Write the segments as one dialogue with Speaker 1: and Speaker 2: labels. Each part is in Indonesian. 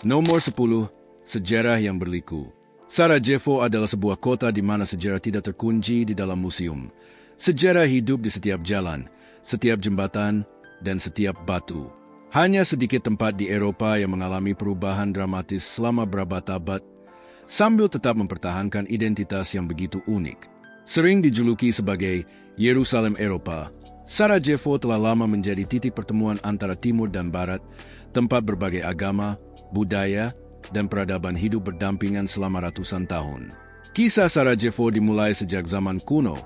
Speaker 1: Nomor 10. Sejarah yang berliku. Sarajevo adalah sebuah kota di mana sejarah tidak terkunci di dalam museum. Sejarah hidup di setiap jalan, setiap jembatan, dan setiap batu. Hanya sedikit tempat di Eropa yang mengalami perubahan dramatis selama berabad-abad, sambil tetap mempertahankan identitas yang begitu unik. Sering dijuluki sebagai Yerusalem Eropa, Sarajevo telah lama menjadi titik pertemuan antara timur dan barat, tempat berbagai agama, budaya, dan peradaban hidup berdampingan selama ratusan tahun. Kisah Sarajevo dimulai sejak zaman kuno,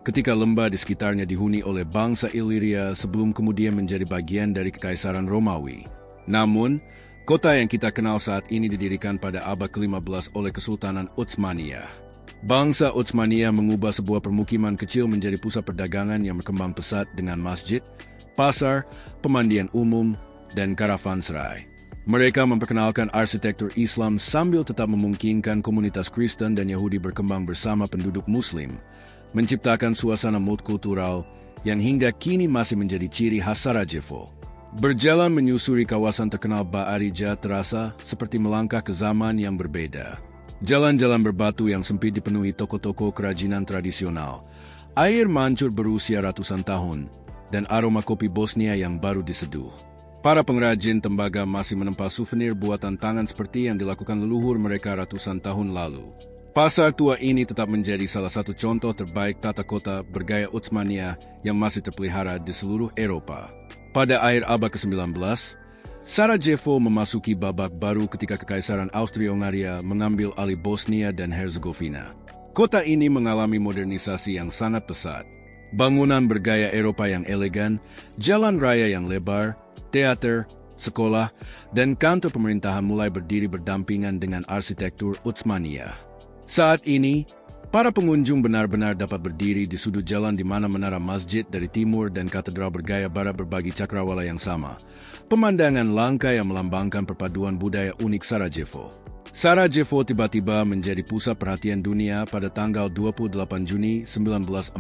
Speaker 1: ketika lembah di sekitarnya dihuni oleh bangsa Illyria sebelum kemudian menjadi bagian dari Kekaisaran Romawi. Namun, kota yang kita kenal saat ini didirikan pada abad ke-15 oleh Kesultanan Utsmaniyah. Bangsa Utsmaniyah mengubah sebuah permukiman kecil menjadi pusat perdagangan yang berkembang pesat dengan masjid, pasar, pemandian umum, dan karavanserai. Mereka memperkenalkan arsitektur Islam sambil tetap memungkinkan komunitas Kristen dan Yahudi berkembang bersama penduduk Muslim, menciptakan suasana multikultural yang hingga kini masih menjadi ciri khas Sarajevo. Berjalan menyusuri kawasan terkenal Ba'arija terasa seperti melangkah ke zaman yang berbeda. Jalan-jalan berbatu yang sempit dipenuhi toko-toko kerajinan tradisional, air mancur berusia ratusan tahun, dan aroma kopi Bosnia yang baru diseduh. Para pengrajin tembaga masih menempa souvenir buatan tangan seperti yang dilakukan leluhur mereka ratusan tahun lalu. Pasar tua ini tetap menjadi salah satu contoh terbaik tata kota bergaya Utsmaniyah yang masih terpelihara di seluruh Eropa. Pada akhir abad ke-19, Sarajevo memasuki babak baru ketika Kekaisaran Austria-Hungaria mengambil alih Bosnia dan Herzegovina. Kota ini mengalami modernisasi yang sangat pesat. Bangunan bergaya Eropa yang elegan, jalan raya yang lebar, teater, sekolah, dan kantor pemerintahan mulai berdiri berdampingan dengan arsitektur Utsmaniyah. Saat ini, para pengunjung benar-benar dapat berdiri di sudut jalan di mana menara masjid dari timur dan katedral bergaya barat berbagi cakrawala yang sama. Pemandangan langka yang melambangkan perpaduan budaya unik Sarajevo. Sarajevo tiba-tiba menjadi pusat perhatian dunia pada tanggal 28 Juni 1914.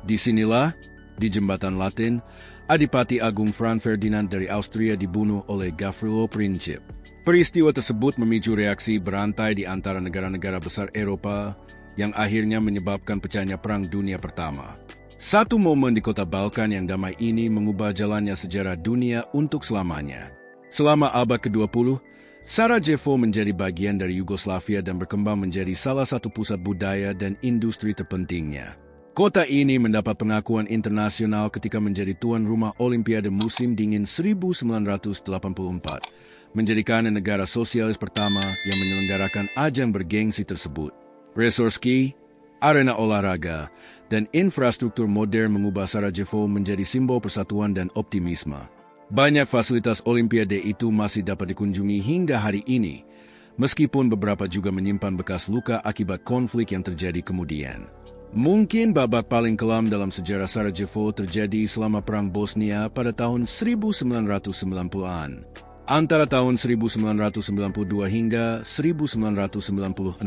Speaker 1: Disinilah, di Jembatan Latin, Adipati Agung Franz Ferdinand dari Austria dibunuh oleh Gavrilo Princip. Peristiwa tersebut memicu reaksi berantai di antara negara-negara besar Eropa yang akhirnya menyebabkan pecahnya Perang Dunia Pertama. Satu momen di kota Balkan yang damai ini mengubah jalannya sejarah dunia untuk selamanya. Selama abad ke-20, Sarajevo menjadi bagian dari Yugoslavia dan berkembang menjadi salah satu pusat budaya dan industri terpentingnya. Kota ini mendapat pengakuan internasional ketika menjadi tuan rumah Olimpiade musim dingin 1984, menjadikannya negara sosialis pertama yang menyelenggarakan ajang bergengsi tersebut. Resor ski, arena olahraga, dan infrastruktur modern mengubah Sarajevo menjadi simbol persatuan dan optimisme. Banyak fasilitas Olimpiade itu masih dapat dikunjungi hingga hari ini, meskipun beberapa juga menyimpan bekas luka akibat konflik yang terjadi kemudian. Mungkin babak paling kelam dalam sejarah Sarajevo terjadi selama Perang Bosnia pada tahun 1990-an. Antara tahun 1992 hingga 1996,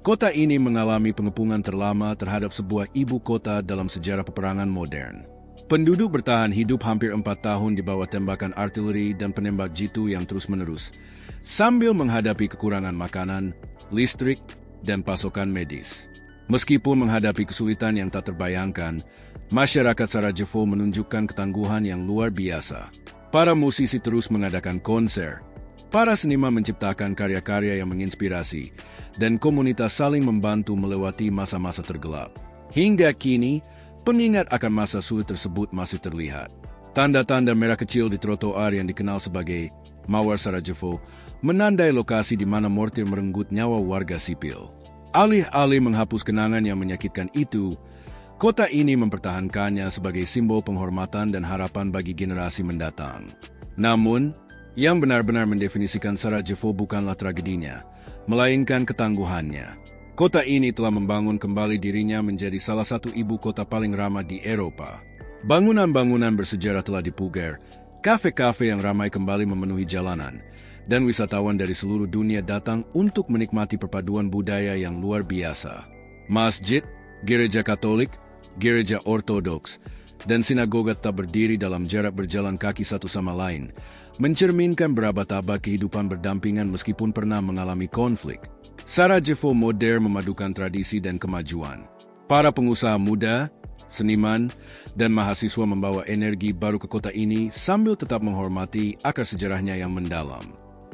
Speaker 1: kota ini mengalami pengepungan terlama terhadap sebuah ibu kota dalam sejarah peperangan modern. Penduduk bertahan hidup hampir 4 tahun di bawah tembakan artileri dan penembak jitu yang terus-menerus, sambil menghadapi kekurangan makanan, listrik, dan pasokan medis. Meskipun menghadapi kesulitan yang tak terbayangkan, masyarakat Sarajevo menunjukkan ketangguhan yang luar biasa. Para musisi terus mengadakan konser, para seniman menciptakan karya-karya yang menginspirasi, dan komunitas saling membantu melewati masa-masa tergelap. Hingga kini, pengingat akan masa sulit tersebut masih terlihat. Tanda-tanda merah kecil di trotoar yang dikenal sebagai Mawar Sarajevo menandai lokasi di mana mortir merenggut nyawa warga sipil. Alih-alih menghapus kenangan yang menyakitkan itu, kota ini mempertahankannya sebagai simbol penghormatan dan harapan bagi generasi mendatang. Namun, yang benar-benar mendefinisikan Sarajevo bukanlah tragedinya, melainkan ketangguhannya. Kota ini telah membangun kembali dirinya menjadi salah satu ibu kota paling ramah di Eropa. Bangunan-bangunan bersejarah telah dipugar, kafe-kafe yang ramai kembali memenuhi jalanan, dan wisatawan dari seluruh dunia datang untuk menikmati perpaduan budaya yang luar biasa. Masjid, gereja Katolik, gereja Ortodoks, dan sinagoga tetap berdiri dalam jarak berjalan kaki satu sama lain, mencerminkan berabad-abad kehidupan berdampingan meskipun pernah mengalami konflik. Sarajevo modern memadukan tradisi dan kemajuan. Para pengusaha muda, seniman, dan mahasiswa membawa energi baru ke kota ini sambil tetap menghormati akar sejarahnya yang mendalam.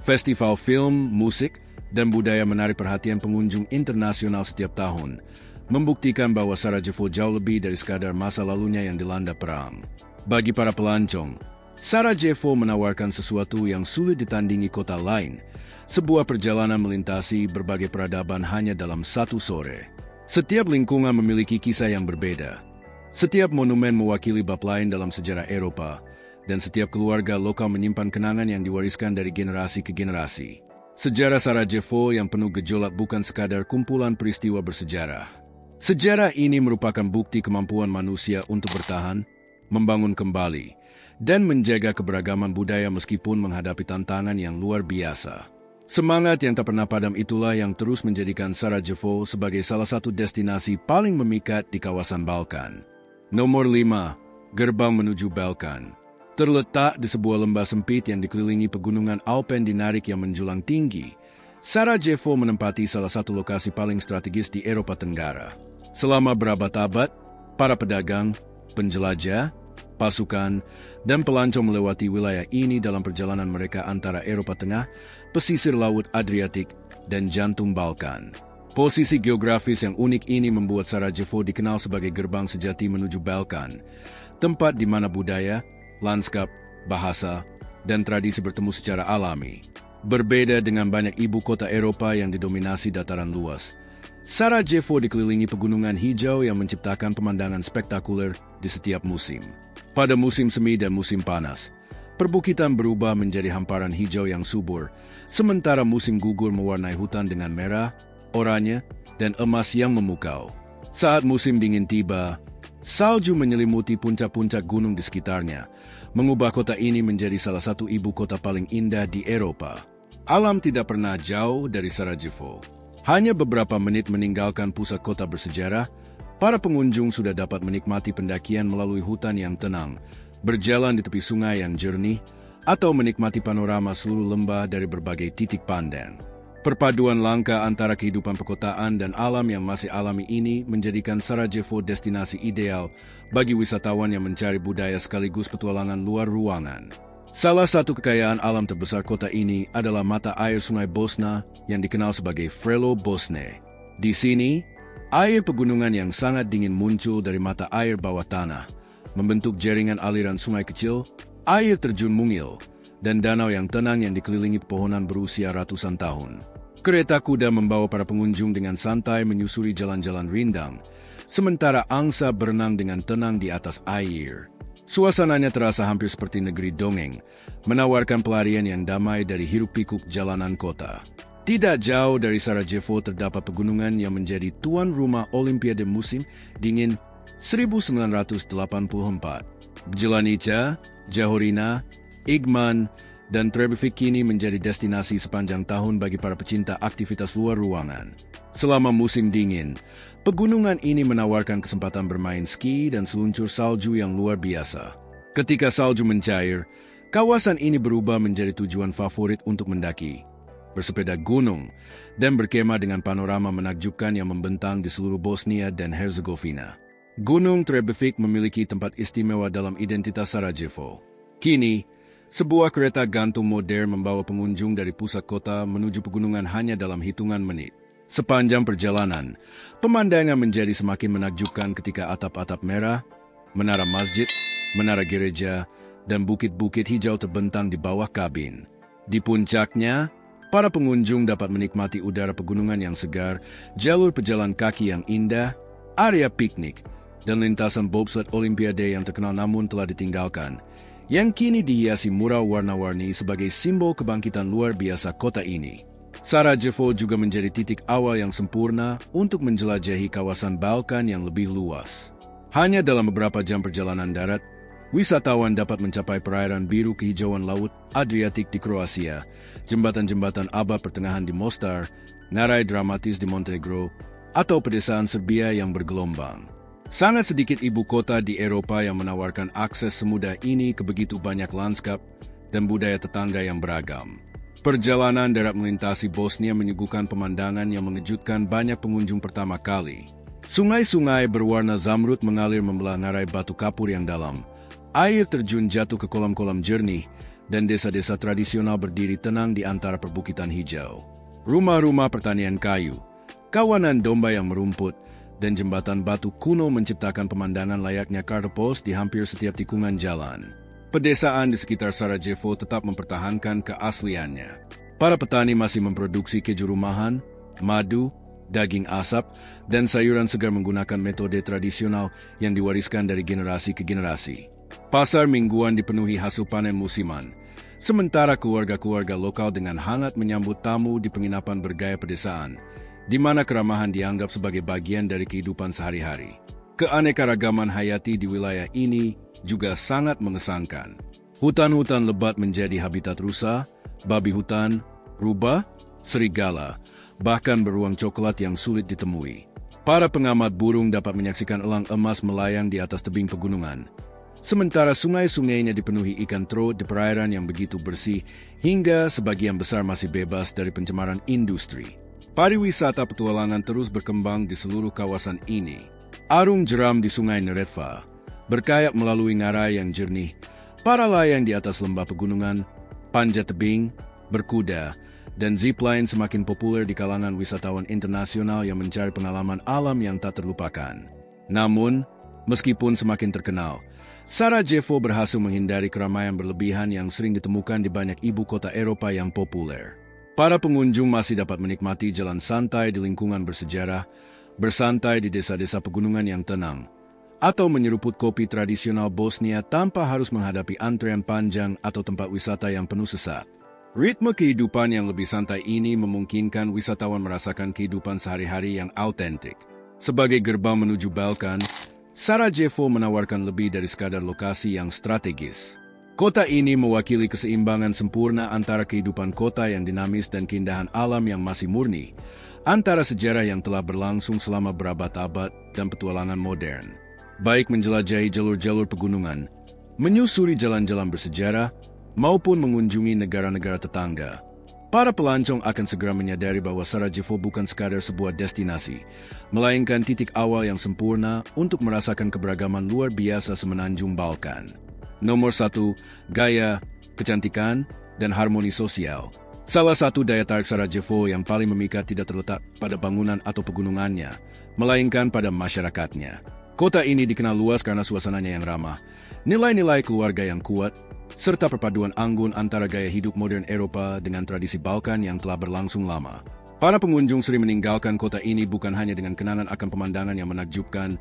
Speaker 1: Festival film, musik, dan budaya menarik perhatian pengunjung internasional setiap tahun, membuktikan bahwa Sarajevo jauh lebih dari sekadar masa lalunya yang dilanda perang. Bagi para pelancong, Sarajevo menawarkan sesuatu yang sulit ditandingi kota lain, sebuah perjalanan melintasi berbagai peradaban hanya dalam satu sore. Setiap lingkungan memiliki kisah yang berbeda. Setiap monumen mewakili bab lain dalam sejarah Eropa, dan setiap keluarga lokal menyimpan kenangan yang diwariskan dari generasi ke generasi. Sejarah Sarajevo yang penuh gejolak bukan sekadar kumpulan peristiwa bersejarah. Sejarah ini merupakan bukti kemampuan manusia untuk bertahan, membangun kembali, dan menjaga keberagaman budaya meskipun menghadapi tantangan yang luar biasa. Semangat yang tak pernah padam itulah yang terus menjadikan Sarajevo sebagai salah satu destinasi paling memikat di kawasan Balkan. Nomor 5. Gerbang menuju Balkan. Terletak di sebuah lembah sempit yang dikelilingi pegunungan Alpen dinarik yang menjulang tinggi, Sarajevo menempati salah satu lokasi paling strategis di Eropa Tenggara. Selama berabad-abad, para pedagang, penjelajah, pasukan, dan pelancong melewati wilayah ini dalam perjalanan mereka antara Eropa Tengah, pesisir Laut Adriatik, dan jantung Balkan. Posisi geografis yang unik ini membuat Sarajevo dikenal sebagai gerbang sejati menuju Balkan, tempat di mana budaya, lanskap, bahasa, dan tradisi bertemu secara alami. Berbeda dengan banyak ibu kota Eropa yang didominasi dataran luas, Sarajevo dikelilingi pegunungan hijau yang menciptakan pemandangan spektakuler di setiap musim. Pada musim semi dan musim panas, perbukitan berubah menjadi hamparan hijau yang subur, sementara musim gugur mewarnai hutan dengan merah, oranye, dan emas yang memukau. Saat musim dingin tiba, salju menyelimuti puncak-puncak gunung di sekitarnya, mengubah kota ini menjadi salah satu ibu kota paling indah di Eropa. Alam tidak pernah jauh dari Sarajevo. Hanya beberapa menit meninggalkan pusat kota bersejarah, para pengunjung sudah dapat menikmati pendakian melalui hutan yang tenang, berjalan di tepi sungai yang jernih, atau menikmati panorama seluruh lembah dari berbagai titik pandang. Perpaduan langka antara kehidupan perkotaan dan alam yang masih alami ini menjadikan Sarajevo destinasi ideal bagi wisatawan yang mencari budaya sekaligus petualangan luar ruangan. Salah satu kekayaan alam terbesar kota ini adalah mata air Sungai Bosna yang dikenal sebagai Vrelo Bosne. Di sini, air pegunungan yang sangat dingin muncul dari mata air bawah tanah, membentuk jaringan aliran sungai kecil, air terjun mungil, dan danau yang tenang yang dikelilingi pepohonan berusia ratusan tahun. Kereta kuda membawa para pengunjung dengan santai menyusuri jalan-jalan rindang, sementara angsa berenang dengan tenang di atas air. Suasananya terasa hampir seperti negeri dongeng, menawarkan pelarian yang damai dari hiruk-pikuk jalanan kota. Tidak jauh dari Sarajevo terdapat pegunungan yang menjadi tuan rumah Olimpiade musim dingin 1984. Bjelanica, Jahorina, Igman, dan Trebovik kini menjadi destinasi sepanjang tahun bagi para pecinta aktivitas luar ruangan. Selama musim dingin, pegunungan ini menawarkan kesempatan bermain ski dan seluncur salju yang luar biasa. Ketika salju mencair, kawasan ini berubah menjadi tujuan favorit untuk mendaki, bersepeda gunung, dan berkemah dengan panorama menakjubkan yang membentang di seluruh Bosnia dan Herzegovina. Gunung Trebovik memiliki tempat istimewa dalam identitas Sarajevo. Kini, sebuah kereta gantung modern membawa pengunjung dari pusat kota menuju pegunungan hanya dalam hitungan menit. Sepanjang perjalanan, pemandangan menjadi semakin menakjubkan ketika atap-atap merah, menara masjid, menara gereja, dan bukit-bukit hijau terbentang di bawah kabin. Di puncaknya, para pengunjung dapat menikmati udara pegunungan yang segar, jalur pejalan kaki yang indah, area piknik, dan lintasan bobsled Olimpiade yang terkenal namun telah ditinggalkan, yang kini dihiasi mural warna-warni sebagai simbol kebangkitan luar biasa kota ini. Sarajevo juga menjadi titik awal yang sempurna untuk menjelajahi kawasan Balkan yang lebih luas. Hanya dalam beberapa jam perjalanan darat, wisatawan dapat mencapai perairan biru kehijauan Laut Adriatik di Kroasia, jembatan-jembatan abad pertengahan di Mostar, ngarai dramatis di Montenegro, atau pedesaan Serbia yang bergelombang. Sangat sedikit ibu kota di Eropa yang menawarkan akses semudah ini ke begitu banyak lanskap, dan budaya tetangga yang beragam. Perjalanan darat melintasi Bosnia menyuguhkan pemandangan yang mengejutkan banyak pengunjung pertama kali. Sungai-sungai berwarna zamrud mengalir membelah ngarai batu kapur yang dalam. Air terjun jatuh ke kolam-kolam jernih, dan desa-desa tradisional berdiri tenang di antara perbukitan hijau. Rumah-rumah pertanian kayu, kawanan domba yang merumput, dan jembatan batu kuno menciptakan pemandangan layaknya kartopos di hampir setiap tikungan jalan. Pedesaan di sekitar Sarajevo tetap mempertahankan keasliannya. Para petani masih memproduksi keju rumahan, madu, daging asap, dan sayuran segar menggunakan metode tradisional yang diwariskan dari generasi ke generasi. Pasar mingguan dipenuhi hasil panen musiman, sementara keluarga-keluarga lokal dengan hangat menyambut tamu di penginapan bergaya pedesaan, di mana keramahan dianggap sebagai bagian dari kehidupan sehari-hari. Keanekaragaman hayati di wilayah ini juga sangat mengesankan. Hutan-hutan lebat menjadi habitat rusa, babi hutan, rubah, serigala, bahkan beruang coklat yang sulit ditemui. Para pengamat burung dapat menyaksikan elang emas melayang di atas tebing pegunungan, sementara sungai-sungainya dipenuhi ikan trout di perairan yang begitu bersih hingga sebagian besar masih bebas dari pencemaran industri. Pariwisata petualangan terus berkembang di seluruh kawasan ini. Arung jeram di sungai Neretva, berkayak melalui ngarai yang jernih, para layang di atas lembah pegunungan, panjat tebing, berkuda, dan zipline semakin populer di kalangan wisatawan internasional yang mencari pengalaman alam yang tak terlupakan. Namun, meskipun semakin terkenal, Sarajevo berhasil menghindari keramaian berlebihan yang sering ditemukan di banyak ibu kota Eropa yang populer. Para pengunjung masih dapat menikmati jalan santai di lingkungan bersejarah, bersantai di desa-desa pegunungan yang tenang, atau menyeruput kopi tradisional Bosnia tanpa harus menghadapi antrean panjang atau tempat wisata yang penuh sesak. Ritme kehidupan yang lebih santai ini memungkinkan wisatawan merasakan kehidupan sehari-hari yang autentik. Sebagai gerbang menuju Balkan, Sarajevo menawarkan lebih dari sekadar lokasi yang strategis. Kota ini mewakili keseimbangan sempurna antara kehidupan kota yang dinamis dan keindahan alam yang masih murni, antara sejarah yang telah berlangsung selama berabad-abad dan petualangan modern. Baik menjelajahi jalur-jalur pegunungan, menyusuri jalan-jalan bersejarah, maupun mengunjungi negara-negara tetangga. Para pelancong akan segera menyadari bahwa Sarajevo bukan sekadar sebuah destinasi, melainkan titik awal yang sempurna untuk merasakan keberagaman luar biasa semenanjung Balkan. Nomor 1, gaya, kecantikan, dan harmoni sosial. Salah satu daya tarik Sarajevo yang paling memikat tidak terletak pada bangunan atau pegunungannya, melainkan pada masyarakatnya. Kota ini dikenal luas karena suasananya yang ramah, nilai-nilai keluarga yang kuat, serta perpaduan anggun antara gaya hidup modern Eropa dengan tradisi Balkan yang telah berlangsung lama. Para pengunjung sering meninggalkan kota ini bukan hanya dengan kenangan akan pemandangan yang menakjubkan,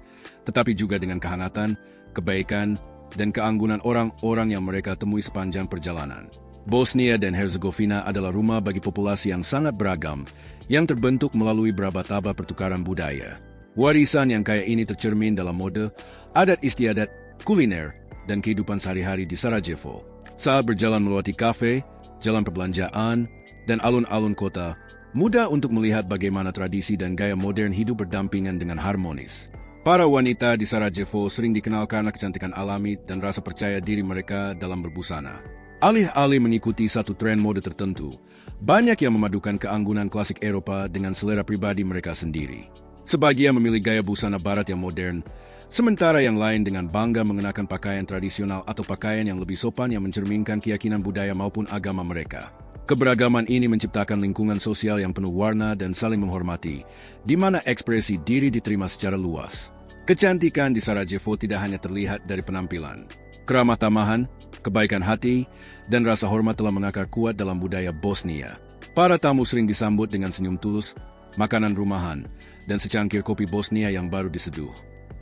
Speaker 1: tetapi juga dengan kehangatan, kebaikan, dan keanggunan orang-orang yang mereka temui sepanjang perjalanan. Bosnia dan Herzegovina adalah rumah bagi populasi yang sangat beragam, yang terbentuk melalui berabad-abad pertukaran budaya. Warisan yang kaya ini tercermin dalam mode, adat istiadat, kuliner, dan kehidupan sehari-hari di Sarajevo. Saat berjalan melewati kafe, jalan perbelanjaan, dan alun-alun kota, mudah untuk melihat bagaimana tradisi dan gaya modern hidup berdampingan dengan harmonis. Para wanita di Sarajevo sering dikenal karena kecantikan alami dan rasa percaya diri mereka dalam berbusana. Alih-alih mengikuti satu tren mode tertentu, banyak yang memadukan keanggunan klasik Eropa dengan selera pribadi mereka sendiri. Sebagian memilih gaya busana barat yang modern, sementara yang lain dengan bangga mengenakan pakaian tradisional atau pakaian yang lebih sopan yang mencerminkan keyakinan budaya maupun agama mereka. Keberagaman ini menciptakan lingkungan sosial yang penuh warna dan saling menghormati, di mana ekspresi diri diterima secara luas. Kecantikan di Sarajevo tidak hanya terlihat dari penampilan. Keramah tamahan, kebaikan hati, dan rasa hormat telah mengakar kuat dalam budaya Bosnia. Para tamu sering disambut dengan senyum tulus, makanan rumahan, dan secangkir kopi Bosnia yang baru diseduh.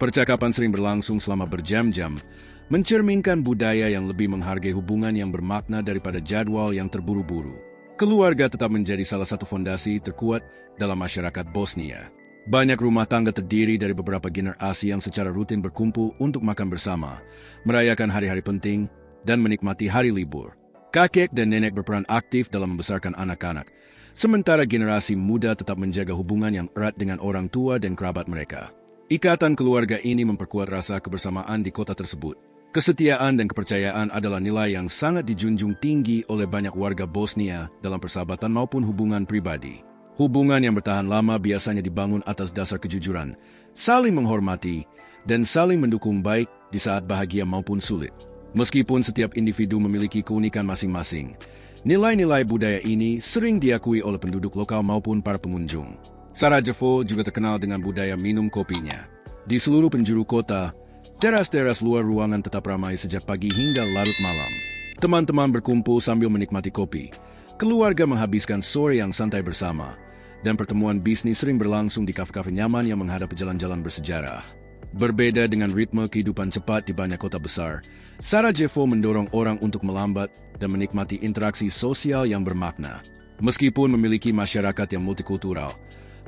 Speaker 1: Percakapan sering berlangsung selama berjam-jam, mencerminkan budaya yang lebih menghargai hubungan yang bermakna daripada jadwal yang terburu-buru. Keluarga tetap menjadi salah satu fondasi terkuat dalam masyarakat Bosnia. Banyak rumah tangga terdiri dari beberapa generasi yang secara rutin berkumpul untuk makan bersama, merayakan hari-hari penting, dan menikmati hari libur. Kakek dan nenek berperan aktif dalam membesarkan anak-anak, sementara generasi muda tetap menjaga hubungan yang erat dengan orang tua dan kerabat mereka. Ikatan keluarga ini memperkuat rasa kebersamaan di kota tersebut. Kesetiaan dan kepercayaan adalah nilai yang sangat dijunjung tinggi oleh banyak warga Bosnia dalam persahabatan maupun hubungan pribadi. Hubungan yang bertahan lama biasanya dibangun atas dasar kejujuran, saling menghormati, dan saling mendukung baik di saat bahagia maupun sulit. Meskipun setiap individu memiliki keunikan masing-masing, nilai-nilai budaya ini sering diakui oleh penduduk lokal maupun para pengunjung. Sarajevo juga terkenal dengan budaya minum kopinya. Di seluruh penjuru kota, teras-teras luar ruangan tetap ramai sejak pagi hingga larut malam. Teman-teman berkumpul sambil menikmati kopi. Keluarga menghabiskan sore yang santai bersama. Dan pertemuan bisnis sering berlangsung di kafe-kafe nyaman yang menghadap jalan-jalan bersejarah. Berbeda dengan ritme kehidupan cepat di banyak kota besar, Sarajevo mendorong orang untuk melambat dan menikmati interaksi sosial yang bermakna. Meskipun memiliki masyarakat yang multikultural,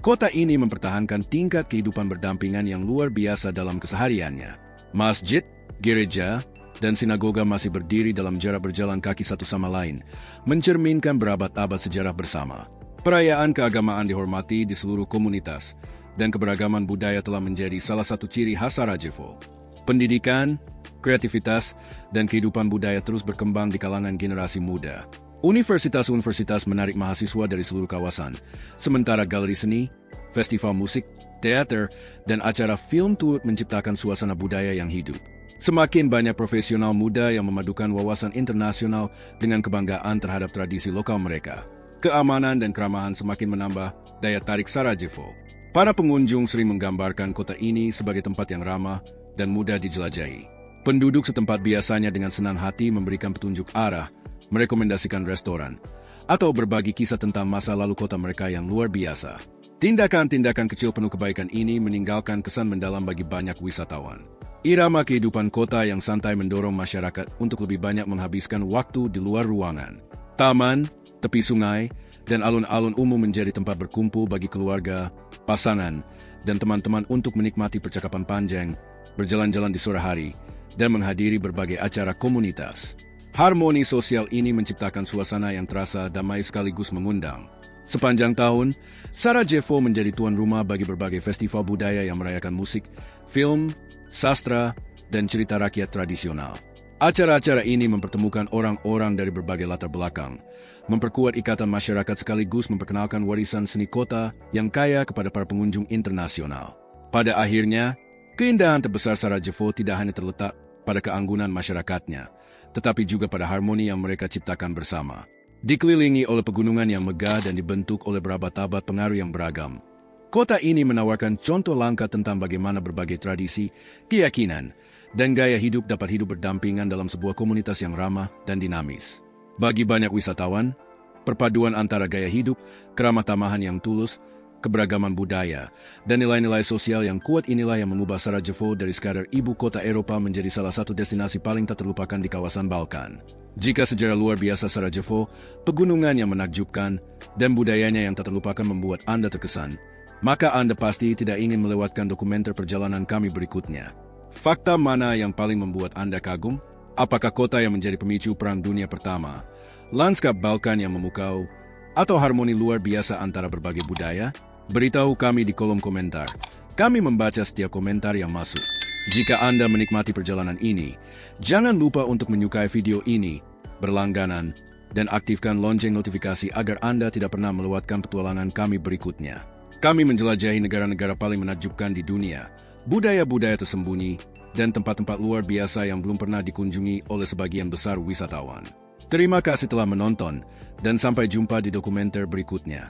Speaker 1: kota ini mempertahankan tingkat kehidupan berdampingan yang luar biasa dalam kesehariannya. Masjid, gereja, dan sinagoga masih berdiri dalam jarak berjalan kaki satu sama lain, mencerminkan berabad-abad sejarah bersama. Perayaan keagamaan dihormati di seluruh komunitas, dan keberagaman budaya telah menjadi salah satu ciri khas Sarajevo. Pendidikan, kreativitas, dan kehidupan budaya terus berkembang di kalangan generasi muda. Universitas-universitas menarik mahasiswa dari seluruh kawasan, sementara galeri seni, festival musik, teater, dan acara film turut menciptakan suasana budaya yang hidup. Semakin banyak profesional muda yang memadukan wawasan internasional dengan kebanggaan terhadap tradisi lokal mereka. Keamanan dan keramahan semakin menambah daya tarik Sarajevo. Para pengunjung sering menggambarkan kota ini sebagai tempat yang ramah dan mudah dijelajahi. Penduduk setempat biasanya dengan senang hati memberikan petunjuk arah, merekomendasikan restoran, atau berbagi kisah tentang masa lalu kota mereka yang luar biasa. Tindakan-tindakan kecil penuh kebaikan ini meninggalkan kesan mendalam bagi banyak wisatawan. Irama kehidupan kota yang santai mendorong masyarakat untuk lebih banyak menghabiskan waktu di luar ruangan. Taman, tepi sungai, dan alun-alun umum menjadi tempat berkumpul bagi keluarga, pasangan, dan teman-teman untuk menikmati percakapan panjang, berjalan-jalan di sore hari, dan menghadiri berbagai acara komunitas. Harmoni sosial ini menciptakan suasana yang terasa damai sekaligus mengundang. Sepanjang tahun, Sarajevo menjadi tuan rumah bagi berbagai festival budaya yang merayakan musik, film, sastra, dan cerita rakyat tradisional. Acara-acara ini mempertemukan orang-orang dari berbagai latar belakang, memperkuat ikatan masyarakat sekaligus memperkenalkan warisan seni kota yang kaya kepada para pengunjung internasional. Pada akhirnya, keindahan terbesar Sarajevo tidak hanya terletak pada keanggunan masyarakatnya, tetapi juga pada harmoni yang mereka ciptakan bersama. Dikelilingi oleh pegunungan yang megah dan dibentuk oleh berabad-abad pengaruh yang beragam, kota ini menawarkan contoh langka tentang bagaimana berbagai tradisi, keyakinan, dan gaya hidup dapat hidup berdampingan dalam sebuah komunitas yang ramah dan dinamis. Bagi banyak wisatawan, perpaduan antara gaya hidup, keramah tamahan yang tulus, keberagaman budaya, dan nilai-nilai sosial yang kuat inilah yang mengubah Sarajevo dari sekadar ibu kota Eropa menjadi salah satu destinasi paling tak terlupakan di kawasan Balkan. Jika sejarah luar biasa Sarajevo, pegunungan yang menakjubkan, dan budayanya yang tak terlupakan membuat Anda terkesan, maka Anda pasti tidak ingin melewatkan dokumenter perjalanan kami berikutnya. Fakta mana yang paling membuat Anda kagum? Apakah kota yang menjadi pemicu Perang Dunia Pertama, lanskap Balkan yang memukau, atau harmoni luar biasa antara berbagai budaya? Beritahu kami di kolom komentar. Kami membaca setiap komentar yang masuk. Jika Anda menikmati perjalanan ini, jangan lupa untuk menyukai video ini, berlangganan, dan aktifkan lonceng notifikasi agar Anda tidak pernah melewatkan petualangan kami berikutnya. Kami menjelajahi negara-negara paling menakjubkan di dunia, budaya-budaya tersembunyi, dan tempat-tempat luar biasa yang belum pernah dikunjungi oleh sebagian besar wisatawan. Terima kasih telah menonton, dan sampai jumpa di dokumenter berikutnya.